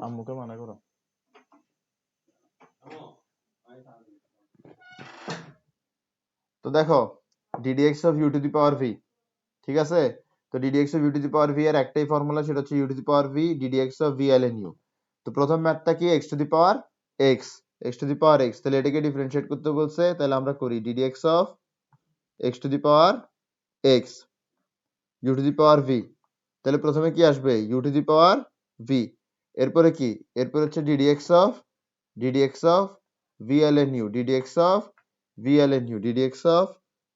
আম্মুকে মানা করো। তো দেখো ddx of u to the power v, ঠিক আছে? তো ddx of u to the power v এর একটাই ফর্মুলা, সেটা হচ্ছে u to the power v ddx of v ln u। তো প্রথম ম্যাথটা কি x to the power x, x to the power x, তাহলে এটাকে ডিফারেন্সিয়েট করতে বলছে, তাহলে আমরা করি ddx of x to the power x u to the power v, তাহলে প্রথমে কি আসবে u to the power v, এরপরে কি, এরপর হচ্ছে ddx of v ln u, ddx of v ln u, ddx of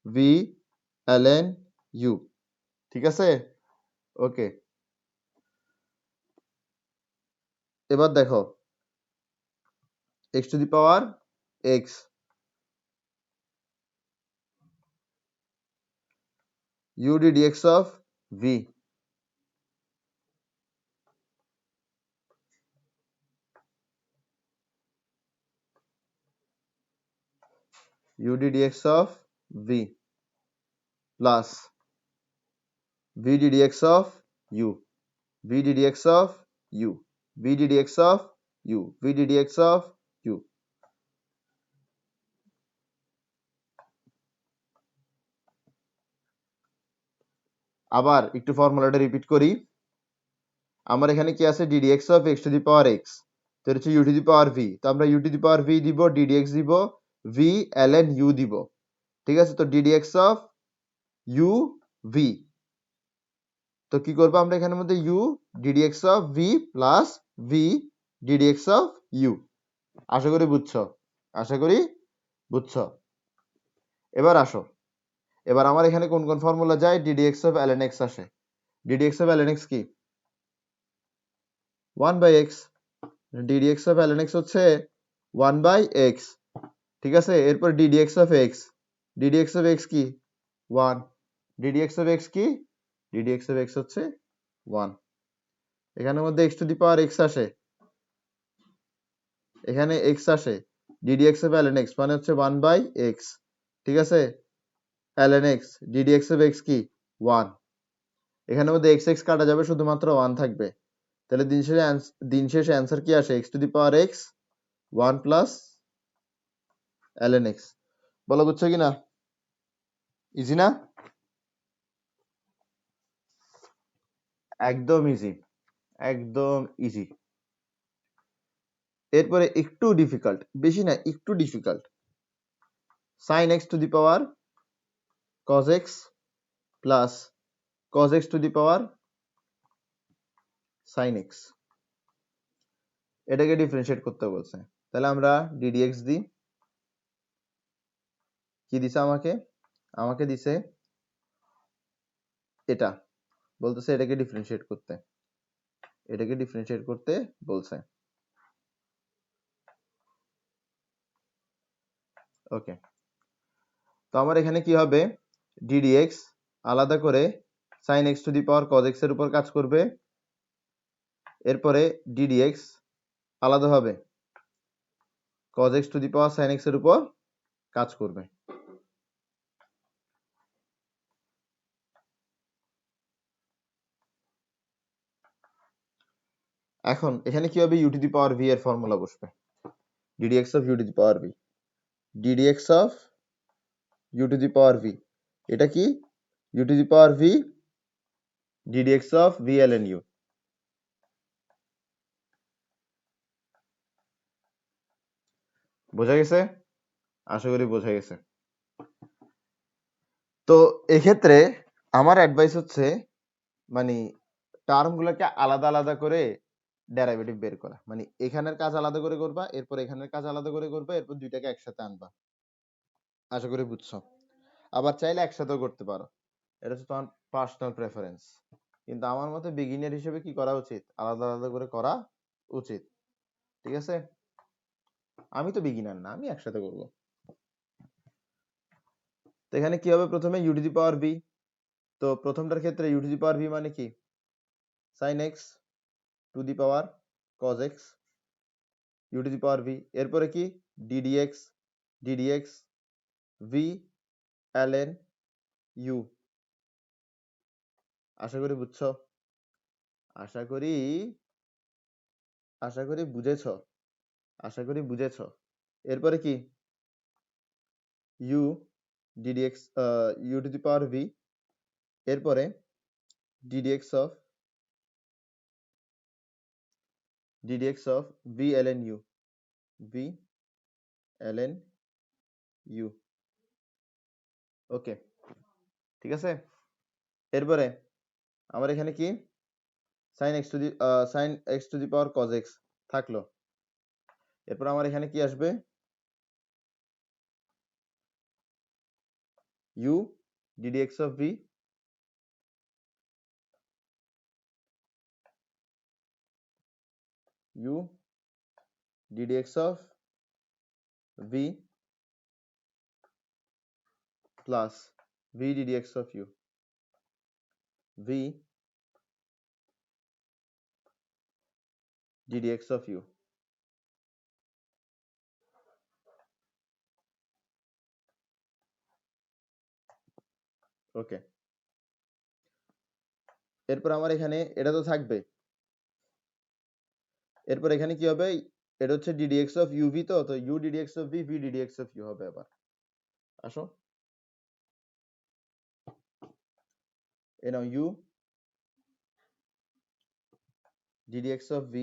v ln u, ঠিক আছে? ওকে, এবার দেখো x to the power x u ddx of v, u ddx of v plus v ddx of u, v ddx of u, v ddx of u, v ddx of u। আবার একটু ফর্মুলাটা repeat করি। আমার এখানে কি আছে ddx of x to the power x, তো এটা হচ্ছে u to the power v, তো আমরা u to the power v দিব, ddx দিব, v ln u দিব, ঠিক আছে? তো ddx of u v, তো কি করবো আমরা এখানের মধ্যে u ddx of v plus v ddx of u। আশা করি বুঝছো, আশা করি বুঝছো। এবার আসো, এবার আমার এখানে কোন কোন ফর্মুলা যায়, ddx of ln x আসে। ddx of ln x কি 1/x, ddx of ln x হচ্ছে 1/x, ঠিক আছে? এরপর ddx of x, ddx of x কি 1, ddx of x কি, ddx of x হচ্ছে 1। এখানের মধ্যে x to the power x আসে, এখানে x আসে, ddx of ln x মানে হচ্ছে 1/x, ঠিক আছে? ln x, ddx of x কি 1, এখানের মধ্যে x x কাটা যাবে, শুধুমাত্র 1 থাকবে, তাহলে দিন শেষে অ্যান্সার কি আসে, x to the power x 1 plus ln x। বলো বুঝছো কিনা? ইজি না? একদম ইজি, একদম ইজি। এরপরে একটু ডিফিকাল্ট, বেশি না, একটু difficult, sin x to the power cos x plus cos x to the power sin x, এটাকে ডিফারেন্সিয়েট করতে বলছে, তাহলে আমরা ddx দিই। কি দিছে আমাকে, আমাকে দিছে এটা, বলতেছে এটাকে ডিফারেন্সিয়েট করতে, এটাকে ডিফারেন্সিয়েট করতে বলছে। ওকে, তো আমার এখানে কি হবে, ddx আলাদা করে sin x to the power cos x এর উপর কাজ করবে, এরপরে ddx আলাদা হবে cos x to the power sin x এর উপর কাজ করবে। এখন এখানে কি হবে, u to the power v এর ফর্মুলা বসবে, ddx of u to the power v, ddx of u to the power v, এটা কি u to the power v ddx of v ln u। বোঝা গেছে? আশা করি বোঝা গেছে। তো এক্ষেত্রে আমার অ্যাডভাইস হচ্ছে, মানে টার্মগুলোকে আলাদা আলাদা করে ডেরিভেটিভ বের করা, মানে এখানের কাজ আলাদা করে করবা, এরপর এখানের কাজ আলাদা করে করবা, এরপর দুইটাকে একসাথে আনবা। আশা করি বুঝছো। আবার চাইলে একসাথেও করতে পারো, এটা হচ্ছে তোমার পার্সোনাল প্রেফারেন্স, কিন্তু আমার মতে বিগিনার হিসেবে কি করা উচিত, আলাদা আলাদা করে করা উচিত, ঠিক আছে? আমি তো বিগিনার না, আমি একসাথে করব। তো এখানে কি হবে, প্রথমে u to the power v, তো প্রথমটার ক্ষেত্রে u to the power v মানে কি sin x to the power cos x u to the power v, এরপরে কি ddx v ln u। আশা করি বুঝছো, আশা করি আশা করি বুঝেছ, আশা করি বুঝেছ। এরপরে কি u ddx u to the power v, এরপরে ddx of v ln u, v ln u। ওকে, ঠিক আছে। এরপরে আমার এখানে কি sin x to the power cos x থাকলো। এরপর আমার এখানে কি আসবে u ddx of v u ddx of v plus v ddx of u, v ddx of u। ওকে, এরপর আমার এখানে এটা তো থাকবে। এরপর এখানে কি হবে, এটা হচ্ছে ddx of uv, তো u ddx of v, v ddx of u হবে। আবার আসো, এ নাও u ddx of v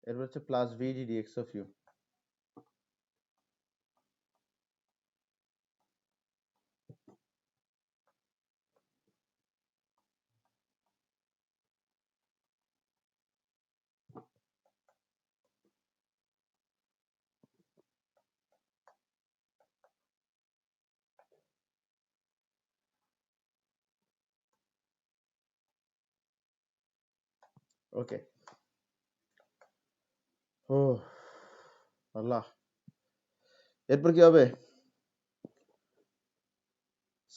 এরপর হচ্ছে plus v ddx of u। ওকে, ও আল্লাহ। এরপর কি হবে,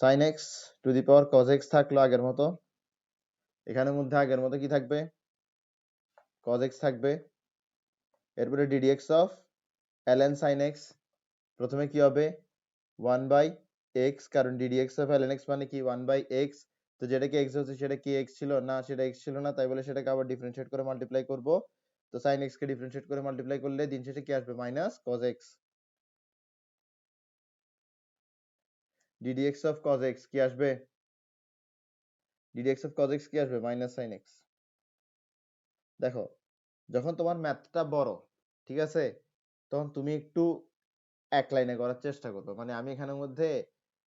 sin x to the power cos x থাকলো আগের মতো। এখানের মধ্যে আগের মতো কি থাকবে, cos x থাকবে। এরপরে ddx of ln sin x, প্রথমে কি হবে 1 বাই x, কারণ ddx of ln x মানে কি 1 বাই x। তো যেটাকে x হচ্ছে সেটা কি x ছিল না, সেটা x ছিল না, তাই বলে সেটাকে আবার ডিফারেন্সিয়েট করে মাল্টিপ্লাই করব। তো sin x কে ডিফারেন্সিয়েট করে মাল্টিপ্লাই করলে দিন শেষে কি আসবে, minus cos x। ddx of cos x কি আসবে, ddx of cos x কি আসবে, মাইনাস sin x। দেখো, যখন তোমার ম্যাথটা বড়, ঠিক আছে, তখন তুমি একটু এক লাইনে করার চেষ্টা করবে। মানে আমি এখানের মধ্যে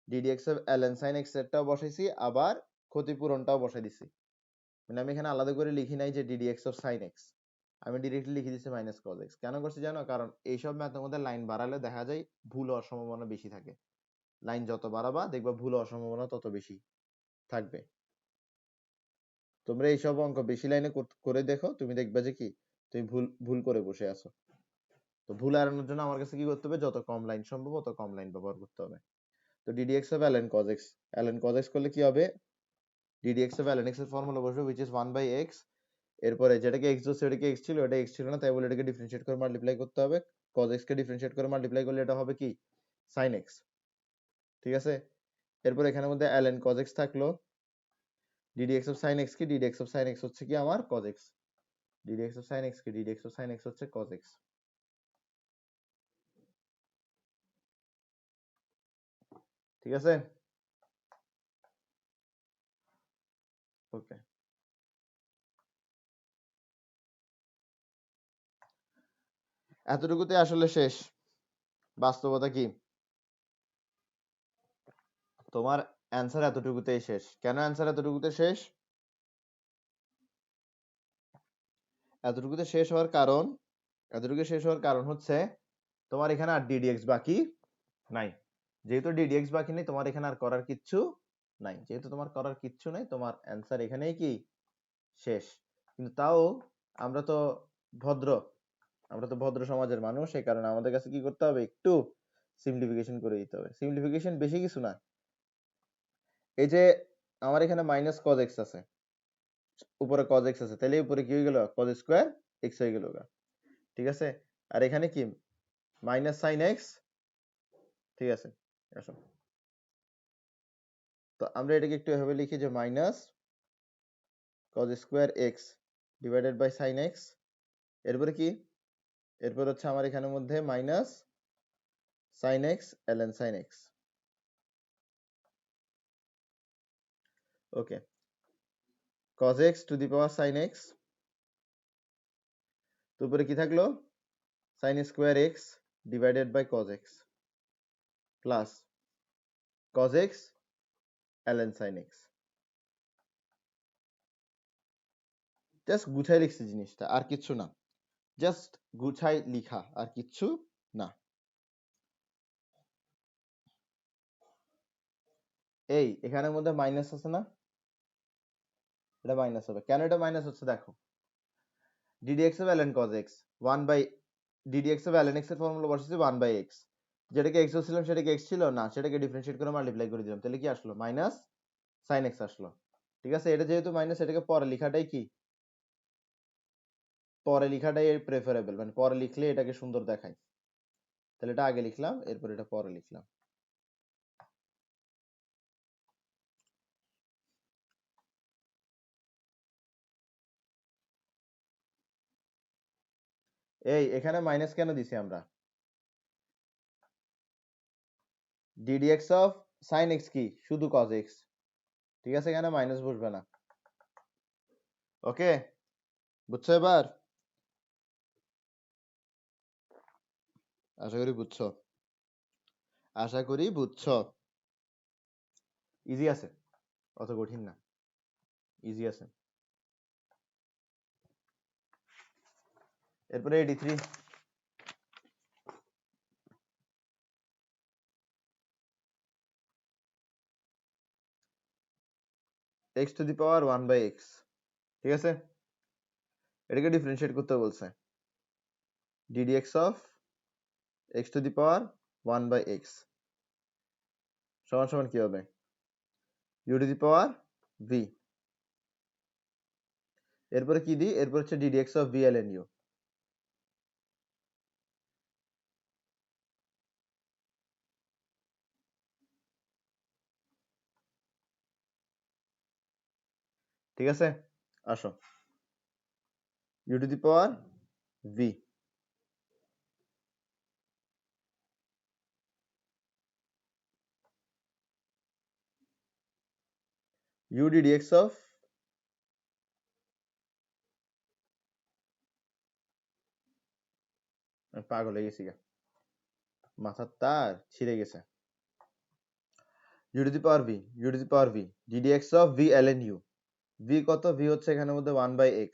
ddx of ln sin x এরটাও বসাইছি, আবার ক্ষতিপূরণটাও বসাই দিছি। মানে আমি এখানে আলাদা করে লিখি নাই যে ddx of sin x, আমি ডিরেক্টলি লিখে দিচ্ছি মাইনাস cos x। কেন করছি জানো, কারণ এইসব ম্যাথের মধ্যে লাইন বাড়ালে দেখা যায় ভুল হওয়ার সম্ভাবনা বেশি থাকে। লাইন যত বাড়াবা দেখবা ভুল হওয়ার সম্ভাবনা তত বেশি থাকবে। তোমরা এইসব অঙ্ক বেশি লাইনে করে দেখো, তুমি দেখবা যে কি তুমি ভুল ভুল করে বসে আছো। তো ভুল এড়ানোর জন্য আমার কাছে কি করতে হবে, যত কম লাইন সম্ভব অত কম লাইন ব্যবহার করতে হবে। তো ddx of ln cos x, ln cos x করলে কি হবে, ddx of ln x এর ফর্মুলা বসবে which is 1 by x। এরপরে যেটাকে x ধরছে এটাকে x ছিল, এটা x ছিল না, তাই বলে এটাকে ডিফারেন্সিয়েট করে মাল্টিপ্লাই করতে হবে। cos x কে ডিফারেন্সিয়েট করে মাল্টিপ্লাই করলে এটা হবে কি sin x, ঠিক আছে। এরপর এখানের মধ্যে ln cos x থাকলো, ddx of sin x কি, ddx of sin x হচ্ছে কি আমার cos x, ddx of sin x কি, ddx of sin x হচ্ছে cos x। ঠিক আছে, ওকে। এতটুকুতে আসলে শেষ। বাস্তবতা কি, তোমার অ্যান্সার এতটুকুতেই শেষ। কেন অ্যান্সার এতটুকুতে শেষ, এতটুকুতে শেষ হওয়ার কারণ, এতটুকু শেষ হওয়ার কারণ হচ্ছে তোমার এখানে আর ddx বাকি নাই। যেহেতু ddx বাকি নেই, তোমার এখানে আর করার কিচ্ছু নাই। যেহেতু তোমার করার কিচ্ছু নাই, তোমার অ্যান্সার এখানেই কি শেষ। কিন্তু তাও আমরা তো ভদ্র, আমরা তো ভদ্র সমাজের মানুষ, সেই কারণে আমাদের কাছে কি করতে হবে, একটু সিম্পলিফিকেশন করে দিতে হবে। সিম্পলিফিকেশন বেশি কিছু না। এই যে আমার এখানে মাইনাস cos x আছে, উপরে cos x আছে, তাহলে উপরে কি হয়ে গেল, cos স্কয়ার x হয়ে গেল। ঠিক আছে, আর এখানে কি মাইনাস sin x ঠিক আছে, আসো। তো আমরা এটাকে একটু এভাবে লিখি যে minus cos square X divided by sine X, এরপরে কি, এরপর হচ্ছে আমার এখানের মধ্যে minus sine X ln sine X. Okay, cos x to the power sin x, তো উপরে কি থাকলো sin square x divided by cos x plus cos x ln sin x। Just গুছাই লিখছি জিনিসটা, আর কিচ্ছু না, জাস্ট গুছাই লিখা, আর কিচ্ছু না। এই এখানের মধ্যে মাইনাস আছে না, এটা মাইনাস হবে কেন, এটা মাইনাস হচ্ছে দেখো, ddx of ln cos x 1 by ddx of ln x এর ফর্মুলা বসাচ্ছি 1 বাই x, যেটাকে x ছিলাম সেটাকে x ছিল না, সেটাকে ডিফারেন্সিয়েট করে মাল্টিপ্লাই করে দিলাম, তাহলে কি আসলো মাইনাস sin x আসলো। ঠিক আছে, এটা যেহেতু মাইনাস, এটাকে পরে লেখাটাই কি, পরে লেখাটাই প্রেফারেবল, মানে পরে লিখলে এটাকে সুন্দর দেখায়, তাহলে এটা আগে লিখলাম, এরপর এটা পরে লিখলাম। এই এখানে মাইনাস কেন দিছি আমরা, ddx of sin x কি শুধু cos x, ঠিক আছে, এখানে মাইনাস বসবে না। ওকে, বুঝছো এবার, আশা করি বুঝছো, আশা করি বুঝছো। ইজি আছে, অত কঠিন না, ইজি আছে। এরপরে 83, x to the power 1 by x, ঠিক আছে, এটাকে ডিফারেন্সিয়েট করতে বলছে, ddx of x to the power 1 by x সমান সমান কি হবে, u to the power v, এরপরে কি দিই, এরপর হচ্ছে ddx of v ln u, ঠিক আছে, আসো u to the power v, u ddx of, পাগল হয়ে গেছি গা, মাথার তার ছিঁড়ে গেছে, u to the power v, u to the power v ddx of v ln u, v কত, v হচ্ছে এখানের মধ্যে 1 by x,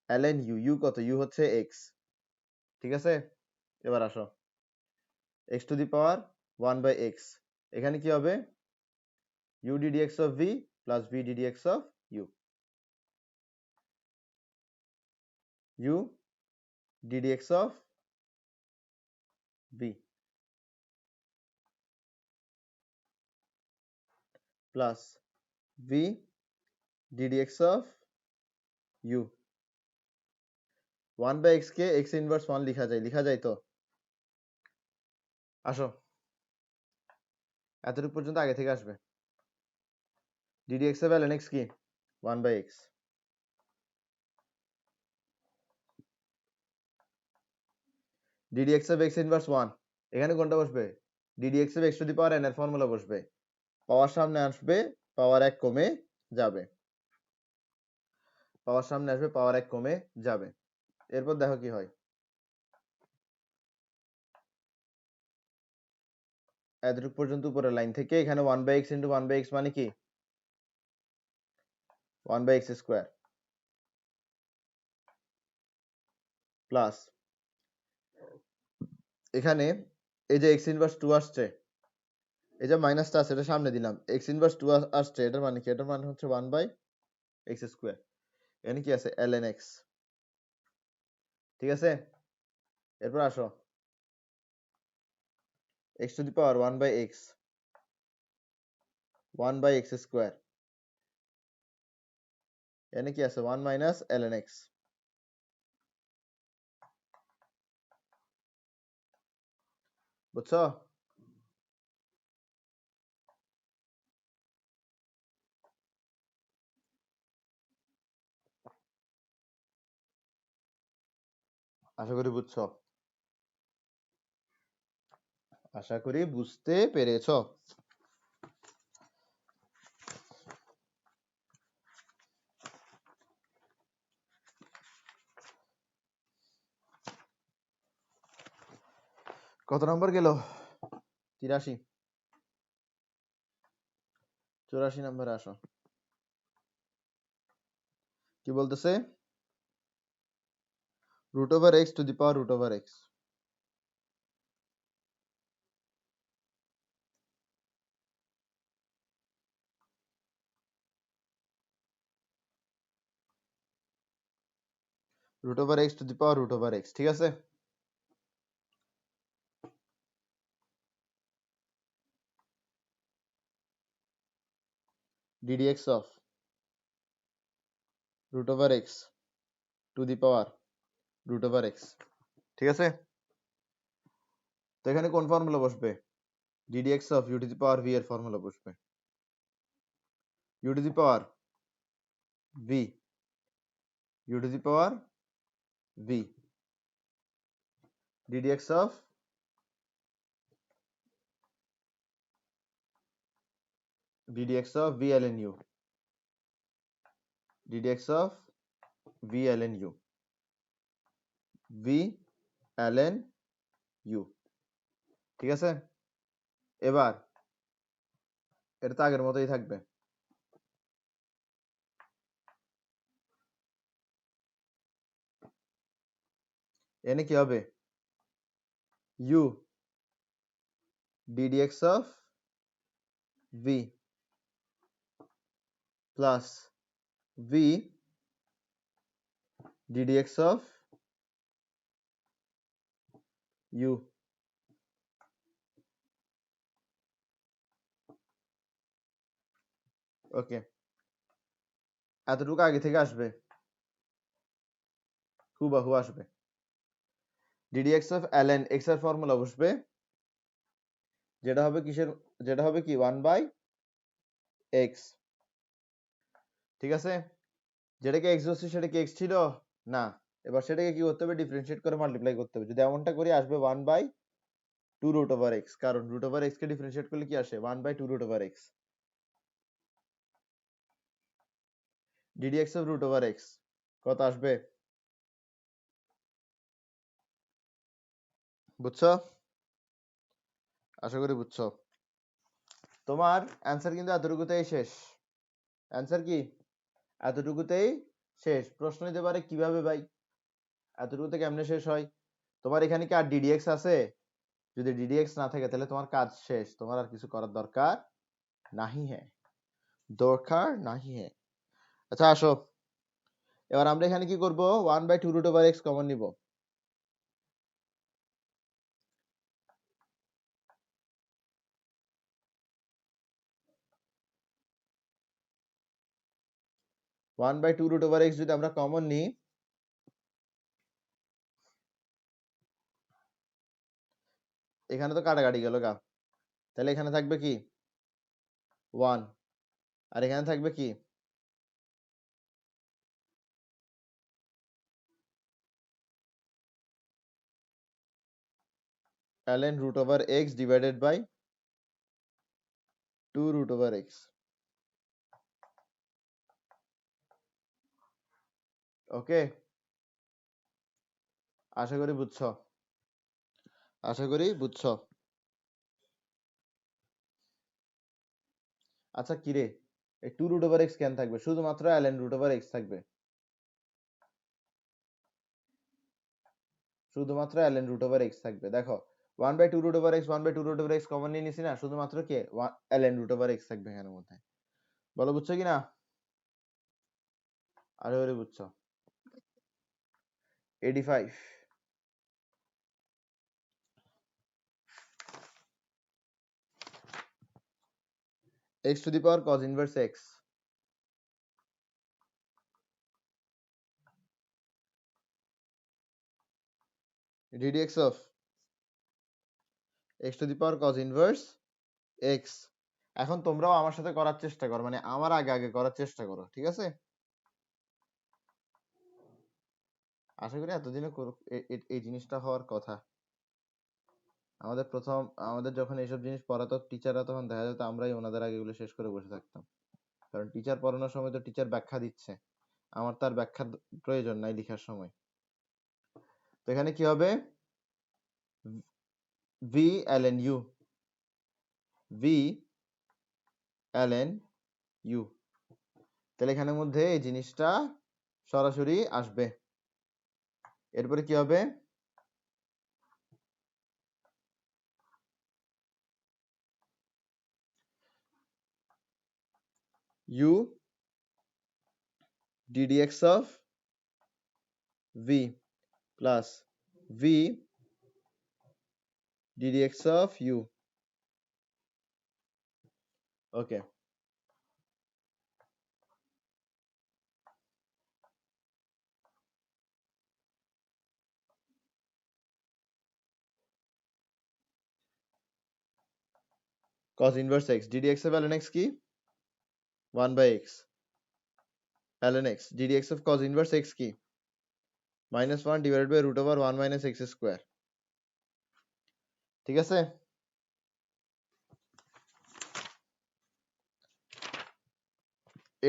ln u, u কত, u হচ্ছে x, ঠিক আছে, এবার আসো x to the power 1 by x, এখানে কি হবে u ddx of v plus v ddx of u, u ddx of v plus v ddx of u, 1 by x কে x ইনভার্স 1 লিখা যায় তো, আসো এতটুকু পর্যন্ত আগে থেকে আসবে, ddx of ln x কি 1 by x, ddx of x inverse 1, এখানে কোনটা বসবে, ddx of x to the power n এর ফর্মুলা বসবে, পাওয়ার সামনে আসবে, পাওয়ার 1 কমে যাবে, পাওয়ার সামনে আসবে, পাওয়ার 1 কমে যাবে, এরপর দেখো কি হয়, এতটুকু পর্যন্ত উপরের লাইন থেকে এখানে 1 by x into 1 by x মানে কি 1 বাই x স্কোয়ার প্লাস, এখানে এই যে x ইনভার্স 2 আসছে, এই যে মাইনাসটা আছে এটা সামনে দিলাম, x ইনভার্স 2 আসছে, এটার মানে কি, এটার মানে হচ্ছে 1 বাই x স্কোয়ার, এখানে কি আছে ln x, ঠিক আছে, এরপর আসো x to the power 1 by x, 1 by x square, এখানে কি আছে 1 মাইনাস ln x, বুঝছো, আশা করি বুঝছো, আশা করি বুঝতে পেরেছো। কত নম্বর গেল? 83, 84 নম্বরে আসো। কি বলতেছে? root over x to the power root over x, root over x to the power root over x, ঠিক আছে? ddx of root over x to the power root over x, ঠিক আছে? তো এখানে কোন ফর্মুলা বসবে? ddx of u to the power v এর formula বসবে। u to the power v, u to the power v, ddx of v ln u, ddx of v ln u, v ln u, ঠিক আছে? এবার এটা তো আগের মতোই থাকবে। এনে কি হবে? u ddx of v plus v ddx of u, ওকে। এতটুকু আগে থেকে আসবে, হুবাহু আসবে। ddx of ln x এর ফর্মুলা বসবে, যেটা হবে কিসের, যেটা হবে কি 1/x, ঠিক আছে? যেটাকে x ধরছি সেটা কি x ছিল না, এবার সেটাকে কি করতে হবে? ডিফারেন্সিয়েট করে মাল্টিপ্লাই করতে হবে। যদি এমনটা করি আসবে 1/2 root over x, কারণ root over x কে ডিফারেন্সিয়েট করলে কি আসে? 1/2 root over x, ddx of root over x কত আসবে? বুঝছো? আশা করি বুঝছো। তোমার অ্যান্সার কিন্তু এতটুকুতেই শেষ। অ্যান্সার কি এতটুকুতেই শেষ। প্রশ্ন দিতে পারে কিভাবে ভাই এতটুকুতে কেমনে শেষ হয়? তোমার এখানে কি আর ddx আছে? যদি ddx না থাকে তাহলে তোমার কাজ শেষ, তোমার আর কিছু করার দরকার নাহি হ্যাঁ, দরকার নাহি হ্যাঁ। আচ্ছা আসো, এবার আমরা এখানে কি করব? 1/2 root over x কমন নিব। One by two root over x যদি আমরা কমন নিই, এখানে তো কাটাকাটি গেল গা, তাহলে এখানে থাকবে কি 1, আর এখানে থাকবে কি ln root over x divided by 2 root over x, ওকে? আশা করি বুঝছো, আশা করি বুঝছো। আচ্ছা কি রে, এই 2 root over x কেন থাকবে? শুধুমাত্র ln root over x থাকবে, শুধুমাত্র ln root over x থাকবে। দেখো 1/2 root over x 1/2 root over x common নিয়ে নিছি না, শুধুমাত্র কে ln root over x থাকবে এখানের মধ্যে। বলো বুঝছো কিনা? আশা করি বুঝছো। 85, x to the power cos inverse x, ddx of x to the power cos inverse x। এখন তোমরাও আমার সাথে করার চেষ্টা করো, মানে আমার আগে আগে করার চেষ্টা করো, ঠিক আছে? আশা করি এতদিনে এই জিনিসটা হওয়ার কথা। আমাদের যখন এইসব জিনিস পড়াতো টিচাররা, তখন দেখা যেত আমরাই ওনাদের আগে এগুলো শেষ করে বসে থাকতাম। কারণ টিচার পড়ানোর সময় তো টিচার ব্যাখ্যা দিচ্ছে, আমার তার ব্যাখ্যার প্রয়োজন নাই লেখার সময়। তো এখানে কি হবে? V ln u, V ln u। তাহলে এখানের মধ্যে এই জিনিসটা সরাসরি আসবে। এরপরে কি হবে? u ddx of v plus v ddx of u। Okay, cos inverse x ddx of ln x কি? 1 by x ln x ddx of cos inverse x কি? -1 divided by root over 1 minus x square। ঠিক আছে?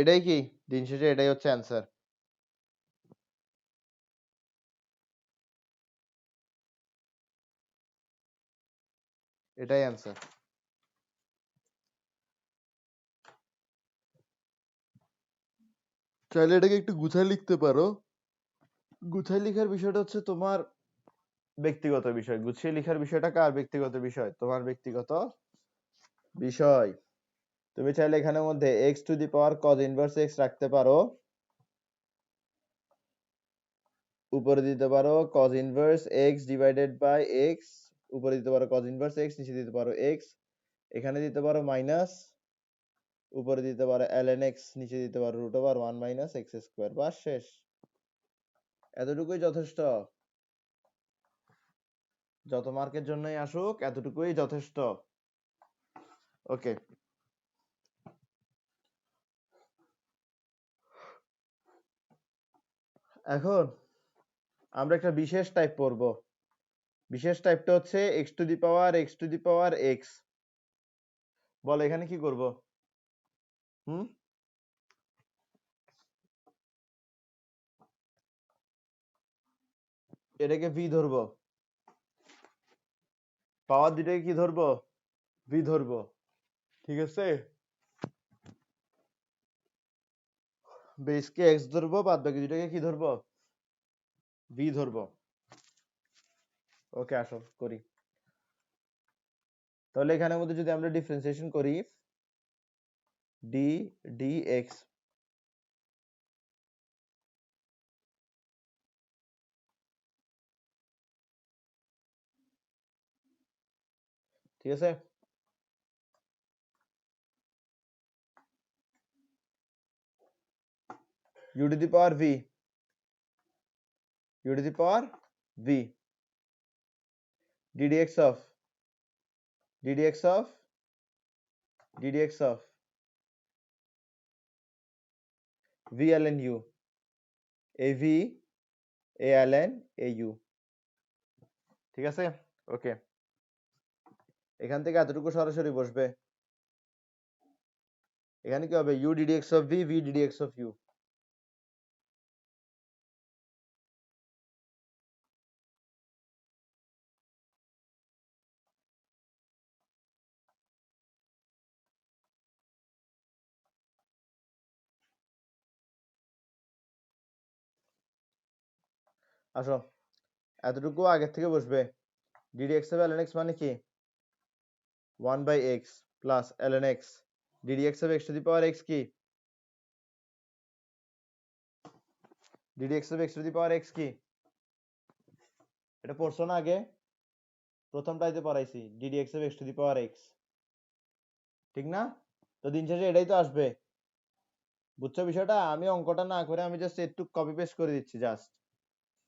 এটাই কি দিন শেষে এটাই হচ্ছে অ্যান্সার। এটাই অ্যান্সার। চাইলে এটাকে একটু গুছায় লিখতে পারো। গুছায় লেখার বিষয়টা হচ্ছে তোমার ব্যক্তিগত বিষয়। গুছিয়ে লেখার বিষয়টা কার ব্যক্তিগত বিষয়? তোমার ব্যক্তিগত বিষয়। তুমি চাইলে এখানের মধ্যে x to the power cos inverse x রাখতে পারো, উপরে দিতে পারো cos inverse x divided by x, উপরে দিতে পারো cos ইনভার্স x, নিচে দিতে পারো x, এখানে দিতে পারো মাইনাস, উপরে দিতে পারো ln x, নিচে দিতে পারো root over 1 minus x square. বাস, শেষ। এতটুকুই যথেষ্ট। যত মার্কের জন্যই আসুক এতটুকুই যথেষ্ট। ওকে, এখন আমরা একটা বিশেষ টাইপ পড়ব। বিশেষ টাইপটা হচ্ছে x to the power x। বল এখানে কি করব? এটাকে v ধরবো, পাওয়ার দুটাকে কি ধরবো? v ধরবো। ঠিক আছে? বেসকে x ধরবো, বাদ বাকি দুটাকে কি ধরবো? v ধরবো। ওকে, আসো করি। তাহলে এখানের মধ্যে যদি আমরা ডিফারেন্সিয়েশন করি d dx, ঠিক আছে? u to the power v, u to the power v ddx of ddx of ddx of v ln u, av a ln au। ঠিক আছে? ওকে, এখান থেকে এতটুকু সরাসরি বসবে। এখানে কি হবে? u ddx of v, v ddx of u। আসো, এতটুকু আগের থেকে বসবে। ddx of ln x মানে কি? 1 by x plus ln x ddx of x to the power x কি? ddx of x to the power x কি? এটা পড়ছো না আগে? প্রথমটাইতে পড়াইছি ddx of x to the power x, ঠিক না? তো দিন শেষে এটাই তো আসবে। বুঝছো বিষয়টা? আমি অঙ্কটা না করে আমি জাস্ট একটু কপি পেস্ট করে দিচ্ছি জাস্ট।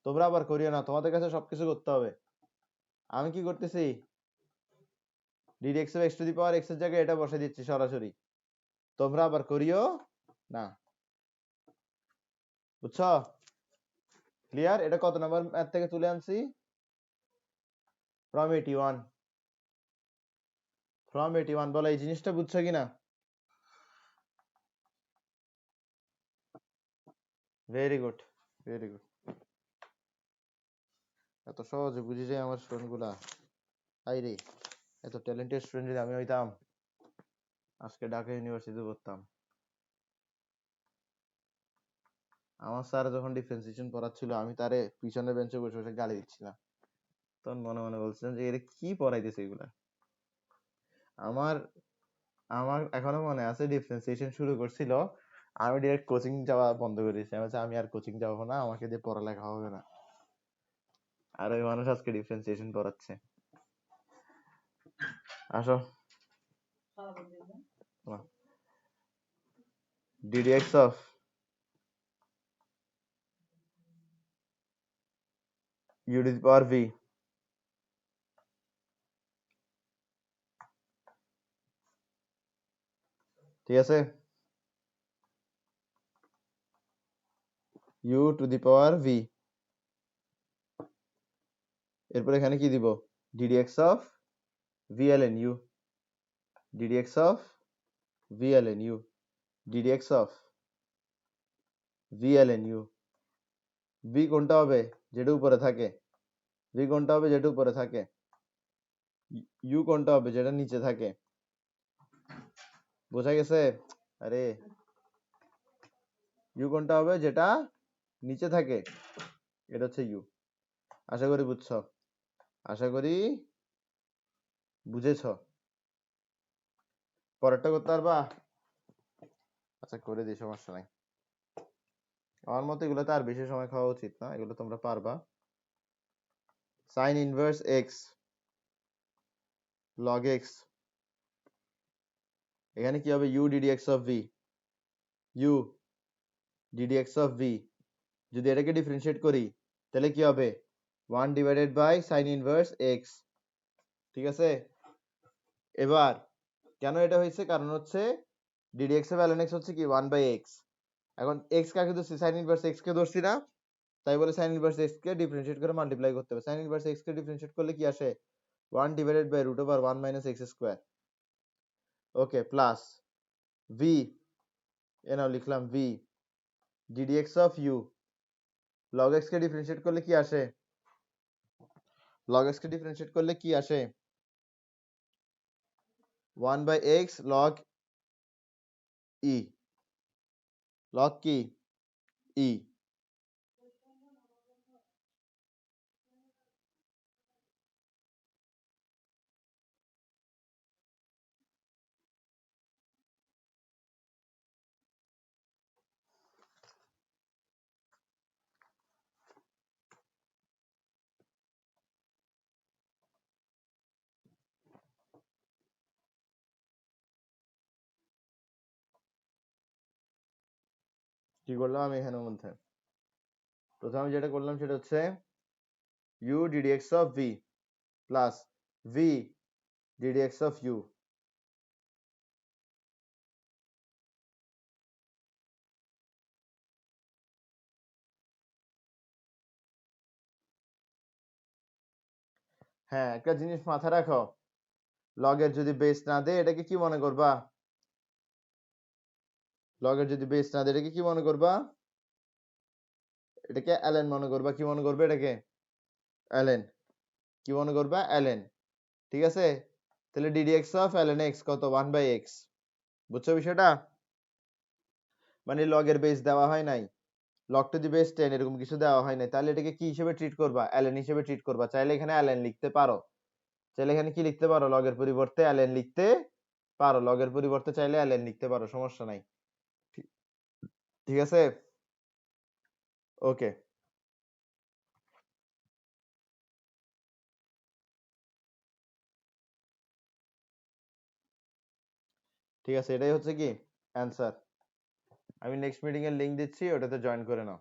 তোমরা আবার করিও না, তোমাদের কাছে সবকিছু করতে হবে। আমি কি করতেছি? ddx of x to the power x এর জায়গায় এটা বসে দিচ্ছি সরাসরি। তোমরা আবার করিও না। বুঝছো? ক্লিয়ার? এটা কত নাম্বার ম্যাথ থেকে তুলে আনছি? ফ্রম 81। ফ্রম 81 বলো এই জিনিসটা বুঝছো কিনা? Very good, very good. এত সহজে বুঝে যায় আমার স্টুডেন্ট গুলা। হাই রে, এত ট্যালেন্টেড স্টুডেন্ট যদি আমি হইতাম আজকে ঢাকা ইউনিভার্সিটিতে পড়তাম। আমার স্যার যখন ডিফারেন্সিয়েশন পড়াচ্ছিল আমি তারে পিছনের বেঞ্চে বসে বসে গালি দিচ্ছিলাম, তখন মনে মনে বলছিলাম যে এর কি পড়াইতেছে এগুলা। আমার আমার এখনো মনে আছে ডিফারেন্সিয়েশন শুরু করছিল, আমি ডিরেক্ট কোচিং যাওয়া বন্ধ করে দিয়েছি। আমি আর কোচিং যাবো না, আমাকে দিয়ে পড়ালেখা হবে না। আর ওই মানুষ আজকে ডিফারেন্সিয়েশন পড়াচ্ছে। আসো, D D X of U to the power V, ঠিক আছে? U to the power V, এরপর এখানে কি দিব? D D X of V L N U, ddx of V L N U, ddx of V L N U. V কোনটা হবে? যেটা উপরে থাকে। ভি কোনটা হবে? যেটা উপরে থাকে। ইউ কোনটা হবে? যেটা নিচে থাকে। বোঝা গেছে? আরে ইউ কোনটা হবে? যেটা নিচে থাকে, এটা হচ্ছে ইউ। আশা করি বুঝছো, আশা করি বুঝেছ। পরেরটা করতে পারবা? আচ্ছা করে দিই, সমস্যা নাই। আমার মতে এগুলোতে আর বেশি সময় খাওয়া উচিত না, এগুলো তোমরা পারবা। Sine inverse x log x, এখানে কি হবে? U ddx of v, u ddx of v. যদি এটাকে ডিফারেন্সিয়েট করি তাহলে কি হবে? 1 divided by sine inverse x, ঠিক আছে? এবার কেন এটা হয়েছে? কারণ হচ্ছে ডিডিএক্স অফ ln x হচ্ছে কি 1 বাই এক্স। এখন এক্স কাকে ধরছি? সাইন ইনভার্স এক্স কে ধরছি না? তাই বলে সাইন ইনভার্স এক্স কে ডিফারেন্সিয়েট করে মাল্টিপ্লাই করতে হবে। সাইন ইনভার্স এক্স কে ডিফারেন্সিয়েট করলে কি আসে? 1 divided by root over 1 minus X square. Okay, plus V, এ নাও লিখলাম V ddx of U, log X কে ডিফারেন্সিয়েট করলে কি আসে? লগ এক্স কে ডিফারেন্সিয়েট করলে কি আসে? 1 by x log e, log কি? ই। কি করলাম আমি এখানের মধ্যে? প্রথমে যেটা করলাম সেটা হচ্ছে u ddx of v plus v ddx of u. হ্যাঁ, একটা জিনিস মাথায় রাখো, লগের যদি বেস না দেয় এটাকে কি মনে করবা? লগের যদি বেস না দেয় এটাকে কি মনে করবা? এটাকে ln মনে করবা। কি মনে করবে এটাকে? ln। কি মনে করবা? ln। ঠিক আছে? তাহলে ডিডিএক্স অফ ln x কত? 1 বাই এক্স। বুঝছো বিষয়টা? মানে লগের বেস দেওয়া হয় নাই, লগ টু দি বেস 10 এরকম কিছু দেওয়া হয় নাই, তাহলে এটাকে কি হিসেবে ট্রিট করবা? ln হিসেবে ট্রিট করবা। চাইলে এখানে ln লিখতে পারো, চাইলে এখানে কি লিখতে পারো? লগের পরিবর্তে ln লিখতে পারো, লগের পরিবর্তে চাইলে ln লিখতে পারো, সমস্যা নাই। ঠিক আছে? ওকে, ঠিক আছে, এটাই হচ্ছে কি অ্যান্সার। আমি নেক্সট মিটিং এর লিংক দিচ্ছি, ওটাতে জয়েন করে নাও।